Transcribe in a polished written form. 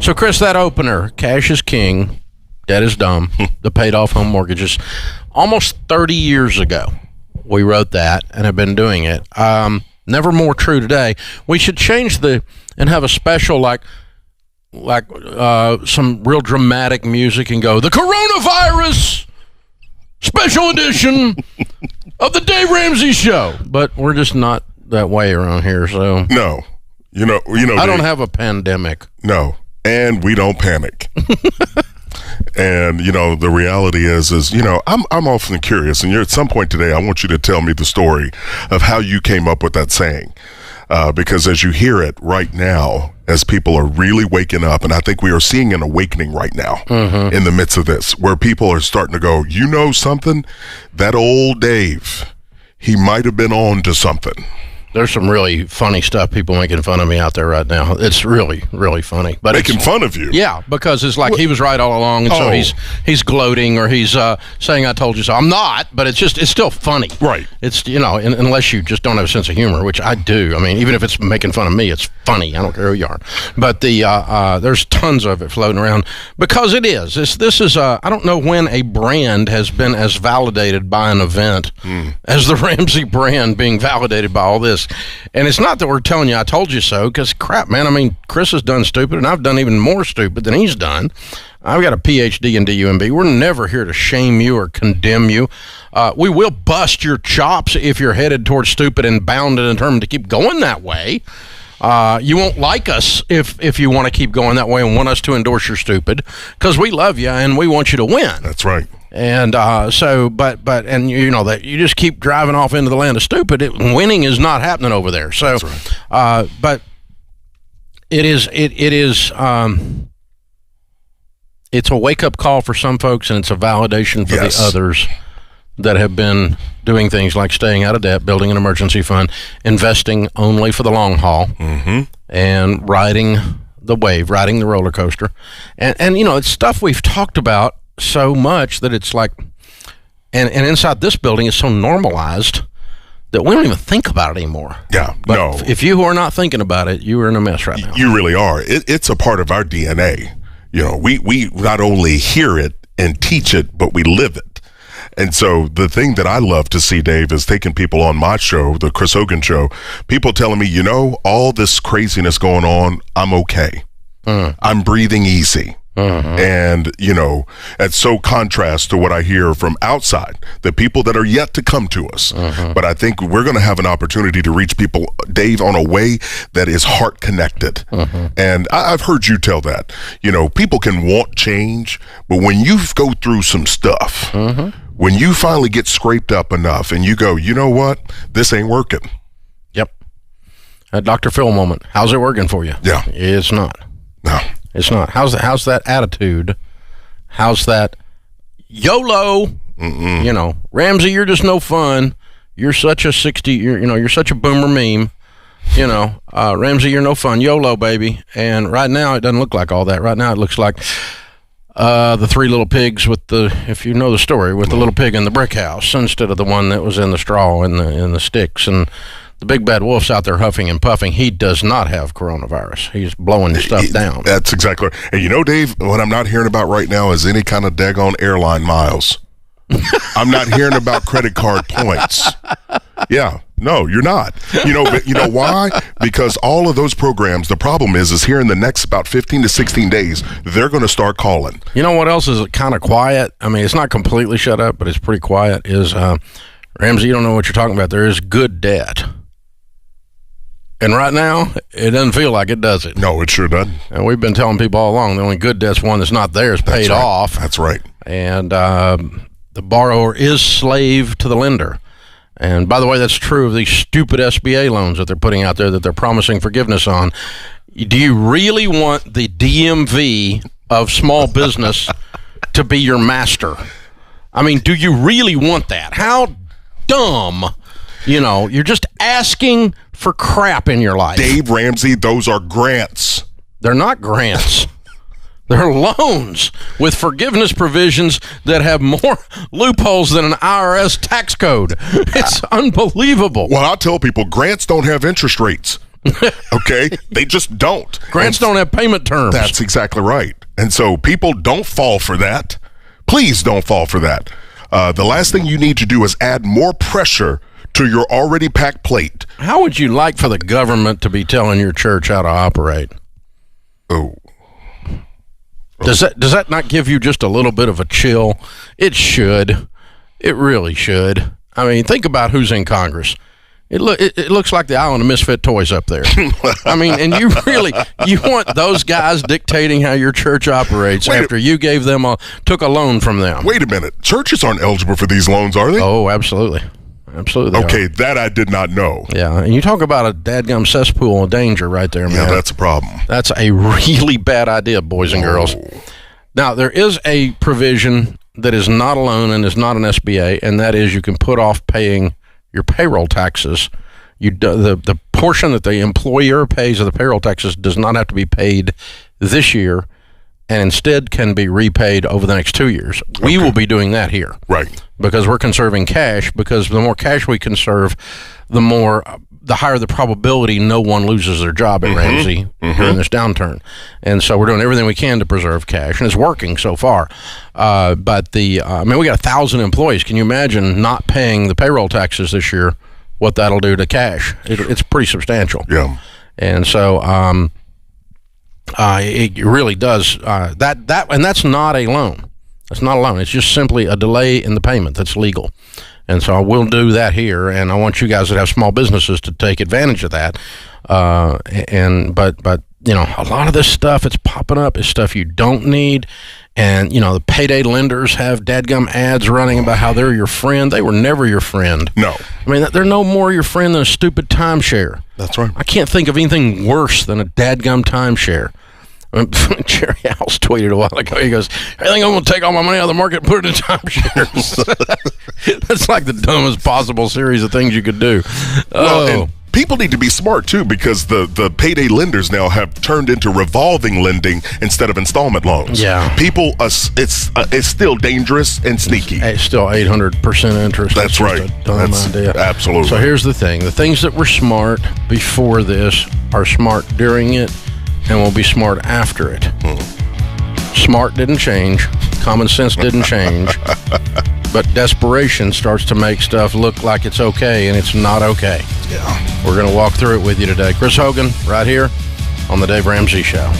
So, Chris, that opener, Cash is King, Dead is Dumb, the paid-off home mortgages, almost 30 years ago, we wrote that and have been doing it. Never more true today. We should change and have a special like some real dramatic music and go, the coronavirus special edition of the Dave Ramsey Show. But we're just not that way around here, so. No. You know. I don't have a pandemic. No. And we don't panic. And, the reality is, I'm often curious, and at some point today, I want you to tell me the story of how you came up with that saying. Because as you hear it right now, as people are really waking up, and I think we are seeing an awakening right now in the midst of this, where people are starting to go, you know something? That old Dave, he might have been on to something. There's some really funny stuff, people making fun of me out there right now. It's really, really funny. But making fun of you? Yeah, because it's like he was right all along, and so he's gloating or he's saying I told you so. I'm not, but it's still funny. Right. It's, unless you just don't have a sense of humor, which I do. I mean, even if it's making fun of me, it's funny. I don't care who you are. But there's tons of it floating around because it is. This is, I don't know when a brand has been as validated by an event as the Ramsey brand being validated by all this. And it's not that we're telling you I told you so, because crap, man, I mean, Chris has done stupid, and I've done even more stupid than he's done. I've got a PhD in DUMB. We're never here to shame you or condemn you. We will bust your chops if you're headed towards stupid and bound and determined to keep going that way. You won't like us if you want to keep going that way and want us to endorse your stupid, because we love you and we want you to win. That's right. And and you know that you just keep driving off into the land of stupid. Winning is not happening over there. So, that's right. But it is it's a wake up call for some folks, and it's a validation for the others that have been doing things like staying out of debt, building an emergency fund, investing only for the long haul, and riding the wave, riding the roller coaster, and it's stuff we've talked about so much that it's like, and inside this building is so normalized that we don't even think about it anymore. Yeah, but no. If you are not thinking about it, you are in a mess right now. You really are. It's a part of our DNA. We not only hear it and teach it, but we live it. And so the thing that I love to see, Dave, is taking people on my show, the Chris Hogan Show, people telling me, all this craziness going on, I'm okay. I'm breathing easy. And, it's so contrast to what I hear from outside, the people that are yet to come to us. But I think we're going to have an opportunity to reach people, Dave, on a way that is heart connected. And I've heard you tell that, people can want change, but when you go through some stuff, when you finally get scraped up enough and you go, you know what, this ain't working. Yep. A Dr. Phil moment. How's it working for you? Yeah. It's not. No. It's not. How's that attitude? How's that YOLO? Ramsey, you're just no fun. You're such a 60. You're such a boomer meme. Ramsey, you're no fun. YOLO, baby. And right now, it doesn't look like all that. Right now, it looks like the three little pigs if you know the story, with the little pig in the brick house instead of the one that was in the straw and the sticks. And the big bad wolf's out there huffing and puffing. He does not have coronavirus. He's blowing stuff down. That's exactly right. And Dave, what I'm not hearing about right now is any kind of daggone airline miles. I'm not hearing about credit card points. Yeah. No, you're not. But why? Because all of those programs, the problem is here in the next about 15 to 16 days, they're going to start calling. You know what else is kind of quiet? I mean, it's not completely shut up, but it's pretty quiet, is Ramsey, you don't know what you're talking about. There is good debt. And right now, it doesn't feel like it, does it? No, it sure doesn't. And we've been telling people all along, the only good debt's one that's not there is paid off. That's right. And the borrower is slave to the lender. And by the way, that's true of these stupid SBA loans that they're putting out there that they're promising forgiveness on. Do you really want the DMV of small business to be your master? I mean, do you really want that? How dumb. You're just asking for crap in your life. Dave Ramsey, those are grants. They're not grants. They're loans with forgiveness provisions that have more loopholes than an IRS tax code. It's unbelievable. Well, I'll tell people, grants don't have interest rates. Okay? They just don't. Grants don't have payment terms. That's exactly right. And so people don't fall for that. Please don't fall for that. The last thing you need to do is add more pressure to your already packed plate. How would you like for the government to be telling your church how to operate? Oh. Does that not give you just a little bit of a chill? It should. It really should. I mean, think about who's in Congress. It looks like the island of misfit toys up there. I mean, and you want those guys dictating how your church operates after you took a loan from them. Wait a minute. Churches aren't eligible for these loans, are they? Oh, absolutely. Absolutely. Okay, that I did not know. Yeah, and you talk about a dadgum cesspool of danger right there, man. Yeah, that's a problem. That's a really bad idea, boys and girls. Now, there is a provision that is not a loan and is not an SBA, and that is you can put off paying your payroll taxes. The portion that the employer pays of the payroll taxes does not have to be paid this year, and instead can be repaid over the next 2 years. Okay. We will be doing that here. Right. Because we're conserving cash, because the more cash we conserve, the higher the probability no one loses their job at Ramsey during this downturn. And so we're doing everything we can to preserve cash, and it's working so far. But we got 1,000 employees. Can you imagine not paying the payroll taxes this year, what that'll do to cash? It's pretty substantial. Yeah. And so it really does. And that's not a loan. It's not a loan. It's just simply a delay in the payment that's legal. And so I will do that here, and I want you guys that have small businesses to take advantage of that. But a lot of this stuff that's popping up is stuff you don't need. And, the payday lenders have dadgum ads running about how they're your friend. They were never your friend. No. I mean, they're no more your friend than a stupid timeshare. That's right. I can't think of anything worse than a dadgum timeshare. Jerry Howells tweeted a while ago. He goes, I think I'm going to take all my money out of the market and put it in timeshares. That's like the dumbest possible series of things you could do. And people need to be smart, too, because the payday lenders now have turned into revolving lending instead of installment loans. Yeah. People, it's still dangerous and sneaky. It's still 800% interest. That's right. A dumb idea. Absolutely. So here's the thing. The things that were smart before this are smart during it, and will be smart after it. Smart didn't change. Common sense didn't change. But desperation starts to make stuff look like it's okay, and it's not okay. Yeah. We're going to walk through it with you today. Chris Hogan, right here on The Dave Ramsey Show.